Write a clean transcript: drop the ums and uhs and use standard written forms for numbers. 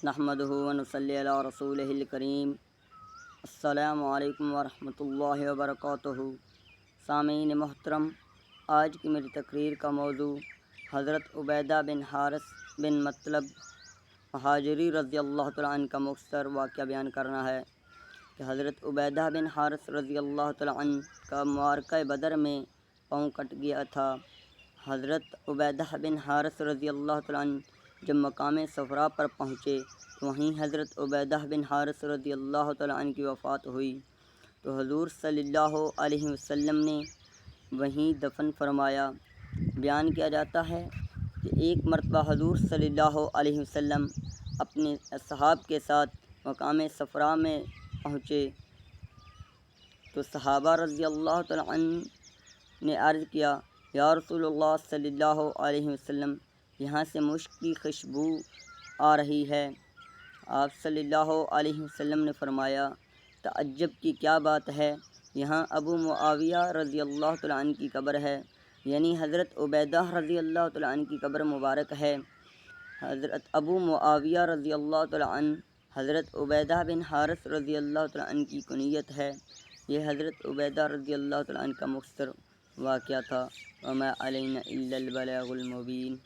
نحمدہ و نصلی علی رسولہ الکریم۔ السلام علیکم ورحمۃ اللہ وبرکاتہ۔ سامعین محترم، آج کی میری تقریر کا موضوع حضرت عبیدہ بن حارث بن مطلب مہاجری رضی اللہ تعالیٰ عنہ کا مختصر واقعہ بیان کرنا ہے کہ حضرت عبیدہ بن حارث رضی اللہ تعالیٰ عنہ کا معرکہ بدر میں پاؤں کٹ گیا تھا۔ حضرت عبیدہ بن حارث رضی اللہ تعالیٰ عنہ جب مقام صفرا پر پہنچے تو وہیں حضرت عبیدہ بن حارث رضی اللہ تعالیٰ عنہ کی وفات ہوئی، تو حضور صلی اللہ علیہ وسلم نے وہیں دفن فرمایا۔ بیان کیا جاتا ہے کہ ایک مرتبہ حضور صلی اللہ علیہ وسلم اپنے اصحاب کے ساتھ مقام صفرا میں پہنچے تو صحابہ رضی اللہ تعالیٰ عنہ نے عرض کیا، یا رسول اللہ صلی اللہ علیہ وسلم، یہاں سے مشک کی خوشبو آ رہی ہے۔ آپ صلی اللہ علیہ وسلم نے فرمایا، تعجب کی کیا بات ہے، یہاں ابو معاویہ رضی اللہ تعالیٰ عنہ کی قبر ہے، یعنی حضرت عبیدہ رضی اللہ تعالیٰ عنہ کی قبر مبارک ہے۔ حضرت ابو معاویہ رضی اللہ تعالیٰ عنہ حضرت عبیدہ بن حارث رضی اللہ تعالیٰ عنہ کی کنیت ہے۔ یہ حضرت عبیدہ رضی اللہ تعالیٰ عنہ کا مختصر واقعہ تھا۔ وما علینا الا البلاغ المبین۔